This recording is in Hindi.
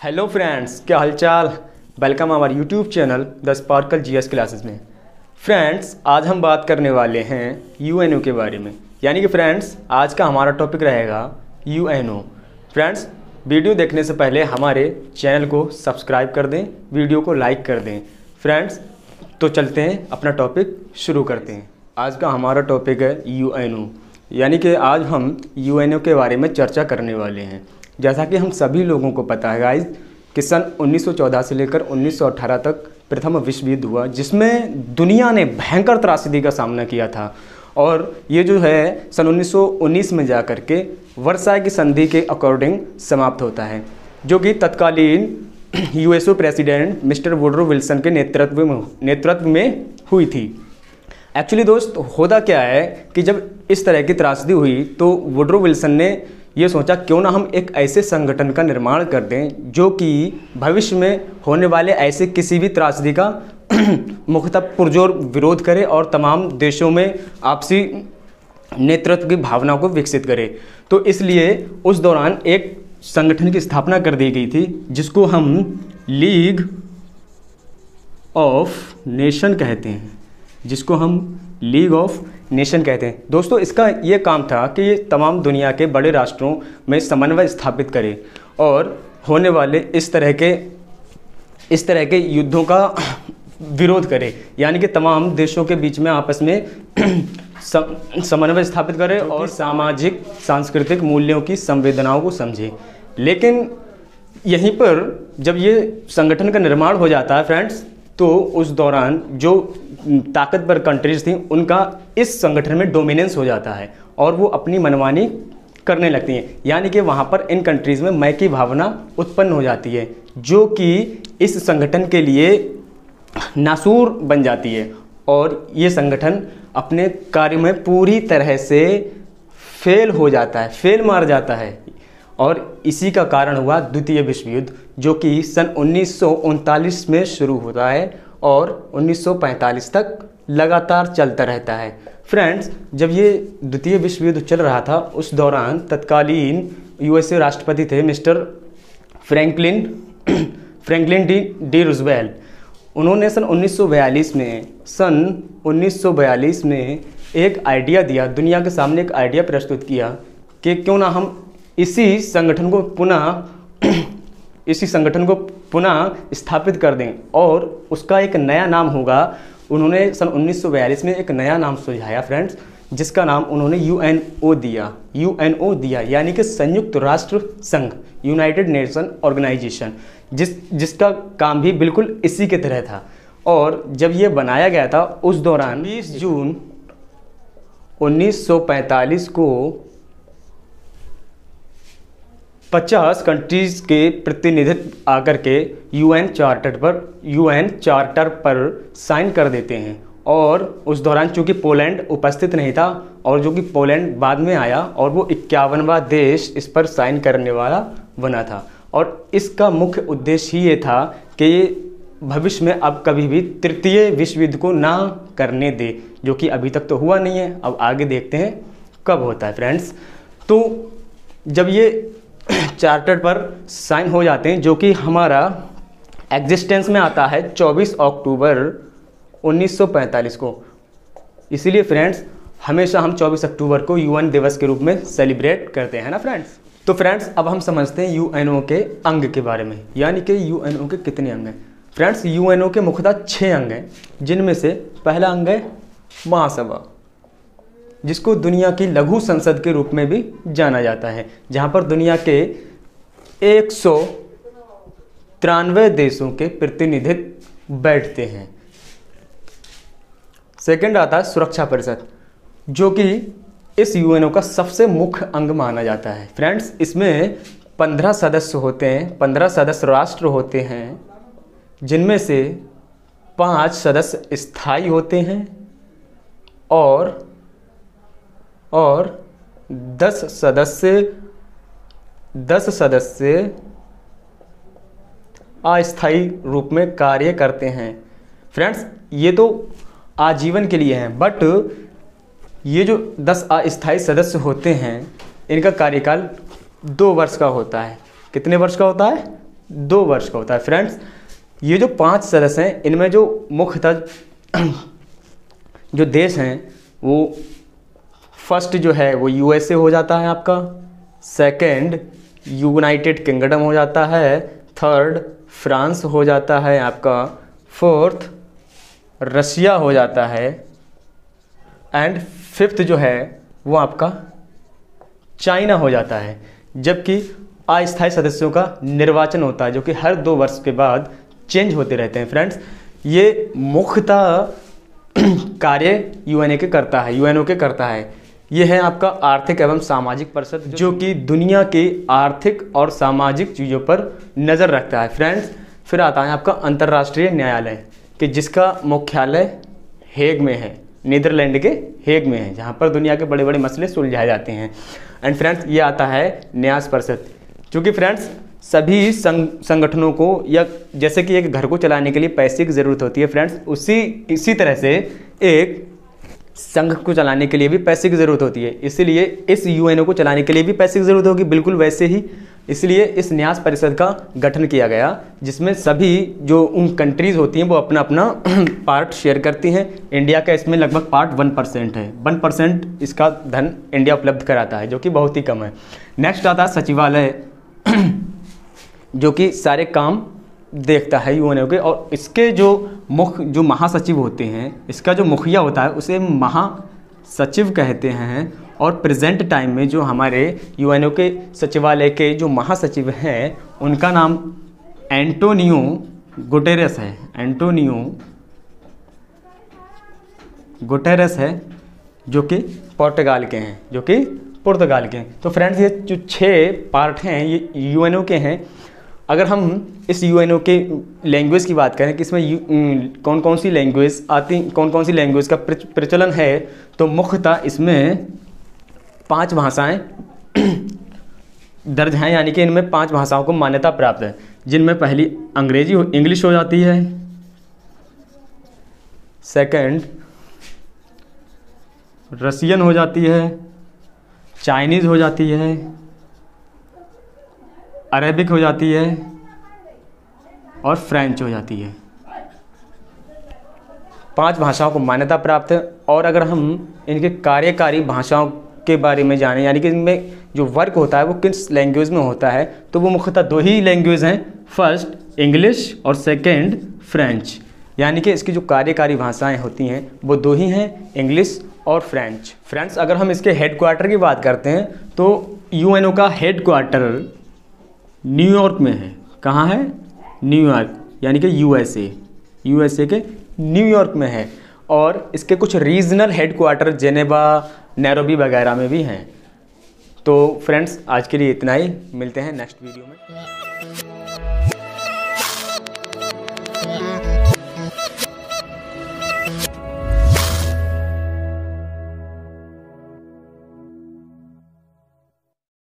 हेलो फ्रेंड्स, क्या हालचाल। Welcome our YouTube channel the sparkle GS classes में। फ्रेंड्स, आज हम बात करने वाले हैं यूएनओ के बारे में। यानी कि फ्रेंड्स, आज का हमारा टॉपिक रहेगा यूएनओ। फ्रेंड्स, वीडियो देखने से पहले हमारे चैनल को सब्सक्राइब कर दें, वीडियो को लाइक कर दें। फ्रेंड्स, तो चलते हैं, अपना टॉपिक शुरू करते हैं। आज का हमारा टॉपिक है यूएनओ, यानी कि आज हम यूएनओ के बारे में चर्चा करने वाले हैं। जैसा कि हम सभी लोगों को पता है गाइस कि सन 1914 से लेकर 1918 तक प्रथम विश्व युद्ध हुआ, जिसमें दुनिया ने भयंकर त्रासदी का सामना किया था। और ये जो है सन 1919 में जा कर के वर्साई की संधि के अकॉर्डिंग समाप्त होता है, जो कि तत्कालीन USO president mister Woodrow Wilson के नेतृत्व में हुई थी। एक्चुअली दोस्त, होता क्या है कि जब इस तरह की त्रासदी हुई तो वुडरो विल्सन ने ये सोचा क्यों ना हम एक ऐसे संगठन का निर्माण कर दें जो कि भविष्य में होने वाले ऐसे किसी भी त्रासदी का मुख्यतः पुरजोर विरोध करे और तमाम देशों में आपसी नेतृत्व की भावना को विकसित करे। तो इसलिए उस दौरान एक संगठन की स्थापना कर दी गई थी, जिसको हम लीग ऑफ नेशन कहते हैं, जिसको हम लीग ऑफ नेशन कहते हैं। दोस्तों, इसका ये काम था कि ये तमाम दुनिया के बड़े राष्ट्रों में समन्वय स्थापित करे और होने वाले इस तरह के युद्धों का विरोध करे, यानी कि तमाम देशों के बीच में आपस में समन्वय स्थापित करे और सामाजिक सांस्कृतिक मूल्यों की संवेदनाओं को समझे। लेकिन यहीं पर जब ये संगठन का निर्माण हो जाता है फ्रेंड्स, तो उस दौरान जो ताकतवर कंट्रीज थी उनका इस संगठन में डोमिनेंस हो जाता है और वो अपनी मनमानी करने लगती हैं। यानी कि वहाँ पर इन कंट्रीज़ में मैं की भावना उत्पन्न हो जाती है, जो कि इस संगठन के लिए नासूर बन जाती है और ये संगठन अपने कार्य में पूरी तरह से फेल हो जाता है, फेल मार जाता है। और इसी का कारण हुआ द्वितीय विश्व युद्ध, जो कि सन 1939 में शुरू होता है और 1945 तक लगातार चलता रहता है। फ्रेंड्स, जब ये द्वितीय विश्व युद्ध चल रहा था उस दौरान तत्कालीन यूएसए राष्ट्रपति थे मिस्टर फ्रैंकलिन डी रूजवेल्ट। उन्होंने सन 1942 में एक आइडिया दिया, दुनिया के सामने एक आइडिया प्रस्तुत किया कि क्यों ना हम इसी संगठन को पुनः स्थापित कर दें और उसका एक नया नाम होगा। उन्होंने सन 1942 में एक नया नाम सुझाया फ्रेंड्स, जिसका नाम उन्होंने यूएनओ दिया, यानी कि संयुक्त राष्ट्र संघ, यूनाइटेड नेशन ऑर्गेनाइजेशन, जिसका काम भी बिल्कुल इसी के तरह था। और जब ये बनाया गया था उस दौरान 20 जून 1945 को 50 कंट्रीज़ के प्रतिनिधित्व आकर के यूएन चार्टर पर साइन कर देते हैं। और उस दौरान चूँकि पोलैंड उपस्थित नहीं था और जो कि पोलैंड बाद में आया और वो 51वां देश इस पर साइन करने वाला बना था। और इसका मुख्य उद्देश्य ही ये था कि ये भविष्य में अब कभी भी तृतीय विश्व युद्ध को ना करने दे, जो कि अभी तक तो हुआ नहीं है। अब आगे देखते हैं कब होता है फ्रेंड्स। तो जब ये चार्टर पर साइन हो जाते हैं, जो कि हमारा एग्जिस्टेंस में आता है 24 अक्टूबर 1945 को। इसीलिए फ्रेंड्स, हमेशा हम 24 अक्टूबर को यूएन दिवस के रूप में सेलिब्रेट करते हैं ना फ्रेंड्स। तो फ्रेंड्स, अब हम समझते हैं यूएनओ के अंग के बारे में, यानी कि यूएनओ के कितने अंग हैं। फ्रेंड्स, यूएनओ के मुख्यतः 6 अंग हैं, जिनमें से पहला अंग है महासभा, जिसको दुनिया की लघु संसद के रूप में भी जाना जाता है, जहां पर दुनिया के 193 देशों के प्रतिनिधित्व बैठते हैं। सेकंड आता है सुरक्षा परिषद, जो कि इस यूएनओ का सबसे मुख्य अंग माना जाता है। फ्रेंड्स, इसमें 15 सदस्य होते हैं, 15 सदस्य राष्ट्र होते हैं, जिनमें से 5 सदस्य स्थायी होते हैं और 10 सदस्य अस्थायी रूप में कार्य करते हैं। फ्रेंड्स, ये तो आजीवन के लिए हैं, बट ये जो 10 अस्थायी सदस्य होते हैं इनका कार्यकाल 2 वर्ष का होता है। कितने वर्ष का होता है? 2 वर्ष का होता है। फ्रेंड्स, ये जो 5 सदस्य हैं, इनमें जो मुख्यतः जो देश हैं वो फर्स्ट जो है वो यूएसए हो जाता है आपका, सेकंड यूनाइटेड किंगडम हो जाता है, थर्ड फ्रांस हो जाता है आपका, फोर्थ रशिया हो जाता है, एंड फिफ्थ जो है वो आपका चाइना हो जाता है। जबकि अस्थायी सदस्यों का निर्वाचन होता है जो कि हर 2 वर्ष के बाद चेंज होते रहते हैं। फ्रेंड्स, ये मुख्यतः कार्य यूएनओ के करता है। ये है आपका आर्थिक एवं सामाजिक परिषद जो कि दुनिया के आर्थिक और सामाजिक चीज़ों पर नज़र रखता है। फ्रेंड्स, फिर आता है आपका अंतर्राष्ट्रीय न्यायालय कि जिसका मुख्यालय हेग में है, नीदरलैंड के हेग में है, जहाँ पर दुनिया के बड़े बड़े मसले सुलझाए जाते हैं। एंड फ्रेंड्स, ये आता है न्यास परिषद, क्योंकि फ्रेंड्स सभी संगठनों को या जैसे कि एक घर को चलाने के लिए पैसे की ज़रूरत होती है फ्रेंड्स, इसी तरह से एक संघ को चलाने के लिए भी पैसे की ज़रूरत होती है। इसीलिए इस यूएनओ को चलाने के लिए भी पैसे की ज़रूरत होगी, बिल्कुल वैसे ही इसलिए इस न्यास परिषद का गठन किया गया, जिसमें सभी जो उन कंट्रीज़ होती हैं वो अपना अपना पार्ट शेयर करती हैं। इंडिया का इसमें लगभग पार्ट 1% है, 1% इसका धन इंडिया उपलब्ध कराता है, जो कि बहुत ही कम है। नेक्स्ट आता है सचिवालय जो कि सारे काम देखता है यूएनओ के, और इसके जो महासचिव होते हैं, इसका जो मुखिया होता है उसे महासचिव कहते हैं। और प्रेजेंट टाइम में जो हमारे यूएनओ के सचिवालय के जो महासचिव हैं उनका नाम एंटोनियो गुटेरेस है। एंटोनियो गुटेरेस है जो कि पुर्तगाल के हैं। तो फ्रेंड्स, ये जो 6 पार्ट हैं ये यूएनओ के हैं। अगर हम इस यूएनओ के लैंग्वेज की बात करें कि इसमें कौन कौन सी लैंग्वेज आती, कौन कौन सी लैंग्वेज का प्रचलन है, तो मुख्यतः इसमें 5 भाषाएं दर्ज हैं, यानी कि इनमें 5 भाषाओं को मान्यता प्राप्त है, जिनमें पहली इंग्लिश हो जाती है, सेकंड रशियन हो जाती है, चाइनीज़ हो जाती है, अरेबिक हो जाती है और फ्रेंच हो जाती है। 5 भाषाओं को मान्यता प्राप्त है। और अगर हम इनके कार्यकारी भाषाओं के बारे में जानें, यानी कि इनमें जो वर्क होता है वो किस लैंग्वेज में होता है, तो वो मुख्यतः 2 ही लैंग्वेज हैं, फर्स्ट इंग्लिश और सेकंड फ्रेंच। यानी कि इसकी जो कार्यकारी भाषाएं होती हैं वो 2 ही हैं, इंग्लिश और फ्रेंच। फ्रेंड्स, अगर हम इसके हेडक्वार्टर की बात करते हैं तो यूएनओ का हेडक्वार्टर न्यूयॉर्क में है। कहाँ है? न्यूयॉर्क, यानी कि यूएसए के न्यूयॉर्क में है। और इसके कुछ रीजनल हेडक्वार्टर जेनेवा, नैरोबी वगैरह में भी हैं। तो फ्रेंड्स, आज के लिए इतना ही, मिलते हैं नेक्स्ट वीडियो में।